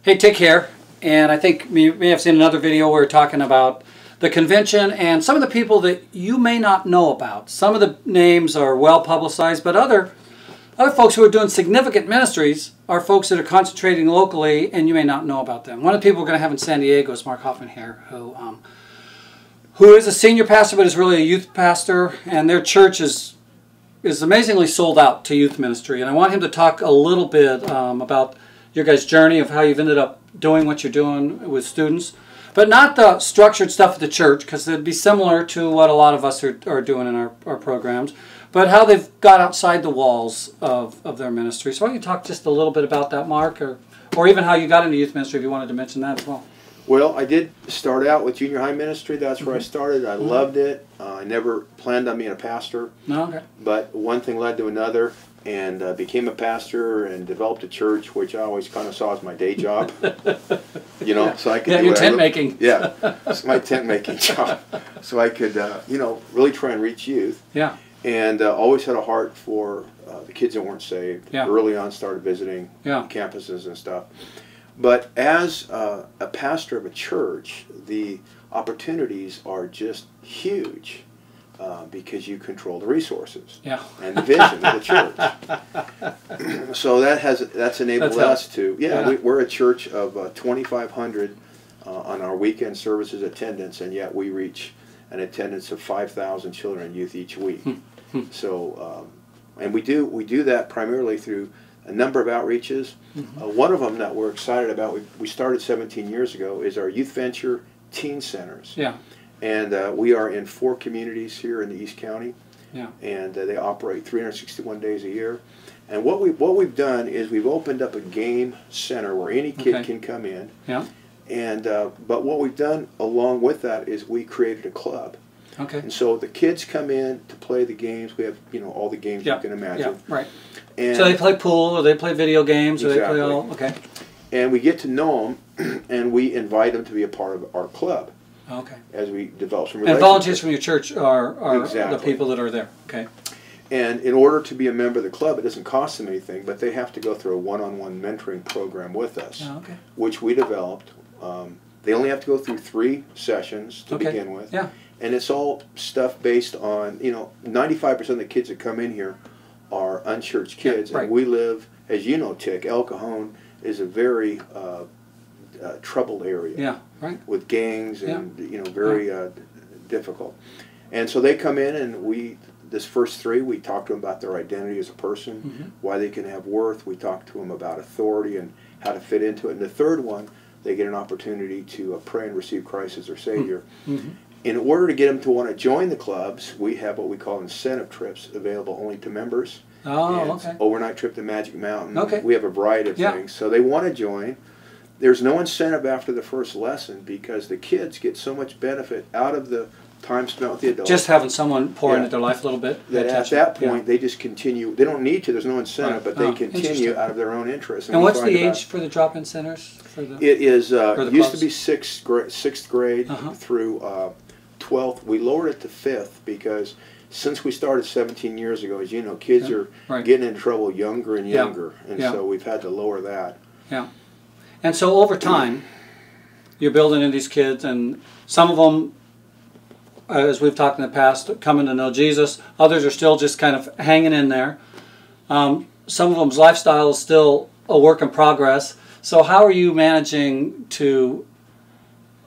Hey, Tick here, and I think you may have seen another video where we're talking about the convention and some of the people that you may not know about. Some of the names are well publicized, but other folks who are doing significant ministries are folks that are concentrating locally and you may not know about them. One of the people we're going to have in San Diego is Mark Hoffman here, who is a senior pastor but is really a youth pastor, and their church is amazingly sold out to youth ministry. And I want him to talk a little bit about your guys' journey of how you've ended up doing what you're doing with students, but not the structured stuff at the church, because it'd be similar to what a lot of us are doing in our programs, but how they've got outside the walls of their ministry. So why don't you talk just a little bit about that, Mark, or even how you got into youth ministry, if you wanted to mention that as well. Well, I did start out with junior high ministry. That's where I started. I loved it. I never planned on being a pastor. No, okay. But one thing led to another, and became a pastor and developed a church, which I always kind of saw as my day job. You know, so I could do your tent making. Yeah, it's my tent making job. So I could, you know, really try and reach youth. Yeah. And always had a heart for the kids that weren't saved. Yeah. Early on, started visiting campuses and stuff. But as a pastor of a church, the opportunities are just huge because you control the resources and the vision of the church. So that's enabled us to, we're a church of 2,500 on our weekend services attendance, and yet we reach an attendance of 5,000 children and youth each week. So, and we do that primarily through a number of outreaches. One of them that we're excited about, we started 17 years ago, is our Youth Venture Teen Centers. Yeah. And we are in 4 communities here in the East County. Yeah. And they operate 361 days a year. And what we've done is we've opened up a game center where any kid can come in. Yeah. And but what we've done along with that is we created a club. Okay. And so the kids come in to play the games. We have, you know, all the games you can imagine. Yeah, right. And so they play pool, or they play video games, or they play all, And we get to know them, and we invite them to be a part of our club. Okay. As we develop some relationships. And volunteers from your church are the people that are there. Okay. And in order to be a member of the club, it doesn't cost them anything, but they have to go through a one-on-one mentoring program with us, which we developed. They only have to go through 3 sessions to begin with. Yeah. And it's all stuff based on, you know, 95% of the kids that come in here are unchurched kids. And we live, as you know, Tick, El Cajon is a very troubled area. Yeah, right. With gangs and, you know, very difficult. And so they come in, and this first 3, we talk to them about their identity as a person, why they can have worth. We talk to them about authority and how to fit into it. And the third one, they get an opportunity to pray and receive Christ as their Savior. In order to get them to want to join the clubs, we have what we call incentive trips available only to members. Oh, okay. Overnight trip to Magic Mountain. Okay. We have a variety of things. So they want to join. There's no incentive after the first lesson because the kids get so much benefit out of the time spent with the adults. Just having someone pour into their life a little bit. That at that point, they just continue. They don't need to. There's no incentive, but they continue out of their own interest. And what's the age for the drop-in centers? It is used to be sixth grade through 12th. We lowered it to 5th because since we started 17 years ago, as you know, kids are getting in trouble younger and younger, and so we've had to lower that. Yeah. And so over time, you're building in these kids, and some of them, as we've talked in the past, coming to know Jesus. Others are still just kind of hanging in there. Some of them's lifestyle is still a work in progress. So how are you managing to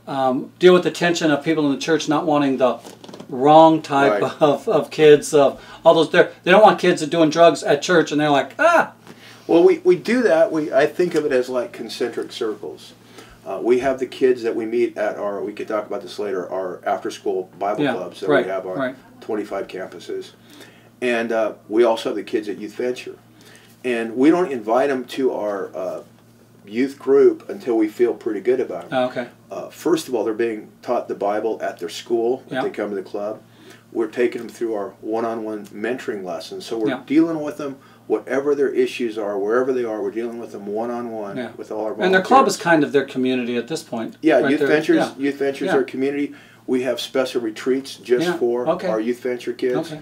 deal with the tension of people in the church not wanting the wrong type of kids? All those they don't want kids that are doing drugs at church, and they're like, ah. Well, we do that. I think of it as like concentric circles. We have the kids that we meet at we could talk about this later, our after-school Bible clubs that we have on 25 campuses. And we also have the kids at Youth Venture. And we don't invite them to our youth group until we feel pretty good about them. Okay. First of all, they're being taught the Bible at their school if they come to the club. We're taking them through our one-on-one mentoring lessons. So we're dealing with them. Whatever their issues are, wherever they are, we're dealing with them one-on-one with all our volunteers. And their club is kind of their community at this point. Yeah, Youth Ventures are a community. We have special retreats just for our Youth Venture kids. Okay.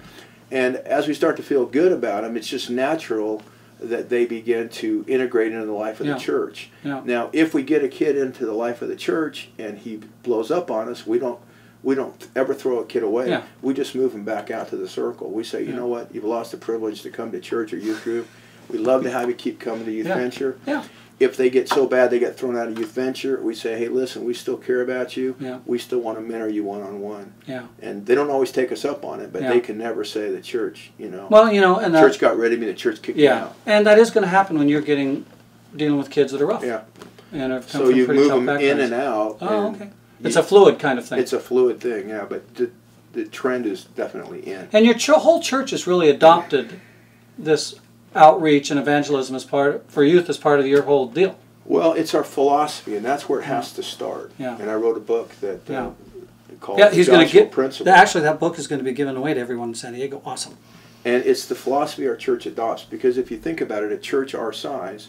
And as we start to feel good about them, it's just natural that they begin to integrate into the life of the church. Now, if we get a kid into the life of the church and he blows up on us, we don't ever throw a kid away. We just move him back out to the circle. We say, you know what, you've lost the privilege to come to church or youth group. We'd love to have you keep coming to youth venture. If they get so bad they get thrown out of youth venture, we say, hey, listen, we still care about you. We still want to mentor you one-on-one. And they don't always take us up on it, but they can never say the church, you know. Well, you know, and the church got rid of me, the church kicked me out. And that is going to happen when you're dealing with kids that are rough. And have come so from you pretty move tough them backgrounds. in and out. Oh, okay. It's a fluid kind of thing. It's a fluid thing, yeah, but the trend is definitely in. And your whole church has really adopted this outreach and evangelism for youth as part of your whole deal. Well, it's our philosophy, and that's where it has to start. And I wrote a book that called he's going to get Principle. Actually, that book is going to be given away to everyone in San Diego. Awesome. And it's the philosophy our church adopts, because if you think about it, a church our size,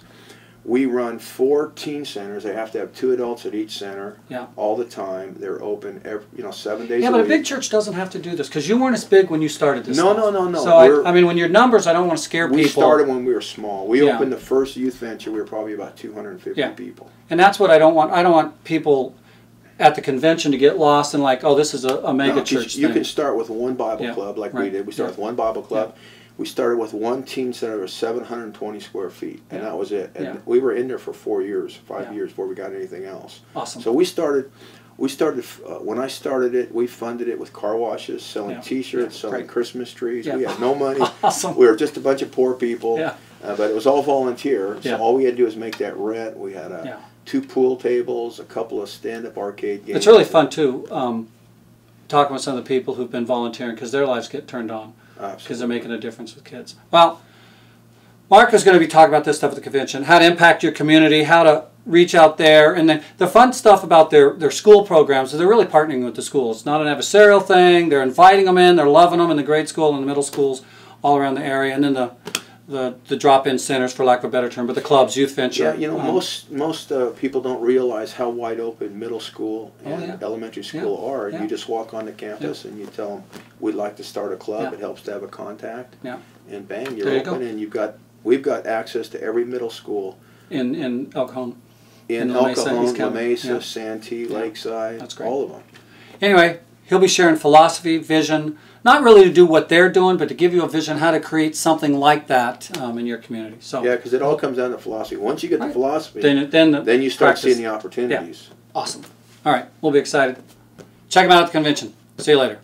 we run 4 teen centers. They have to have 2 adults at each center all the time. They're open 7 days a week. Yeah, but a big church doesn't have to do this, because you weren't as big when you started this No. So, I mean, when your numbers, I don't want to scare people. We started when we were small. We opened the first youth venture. We were probably about 250 people. And that's what I don't want. I don't want people at the convention to get lost and like, oh, this is a mega church You thing. can start with one Bible club like we did. We started with one Bible club. We started with one teen center of 720 square feet, and that was it. And we were in there for 5 years before we got anything else. Awesome. So we started when I started it, we funded it with car washes, selling T-shirts, selling Christmas trees. We had no money. Awesome. We were just a bunch of poor people, but it was all volunteer. So all we had to do was make that rent. We had 2 pool tables, a couple of stand-up arcade games. It's really fun, too, talking with some of the people who've been volunteering, because their lives get turned on. Because they're making a difference with kids. Well, Mark is going to be talking about this stuff at the convention, how to impact your community, how to reach out there, and then the fun stuff about their school programs. So they're really partnering with the schools. It's not an adversarial thing. They're inviting them in. They're loving them in the grade school and the middle schools all around the area. And then the drop-in centers, for lack of a better term, but the clubs, youth venture. Yeah, you know, most people don't realize how wide open middle school and elementary school are. You just walk on the campus and you tell them, we'd like to start a club. It helps to have a contact. And bang, you're open, and we've got access to every middle school. In El Cajon. In El Cajon, La Mesa, Santee, Lakeside, that's great. All of them. Anyway, he'll be sharing philosophy, vision, not really to do what they're doing, but to give you a vision how to create something like that in your community. So yeah, because it all comes down to philosophy. Once you get the philosophy, then you start seeing the opportunities. Awesome. All right, we'll be excited. Check them out at the convention. See you later.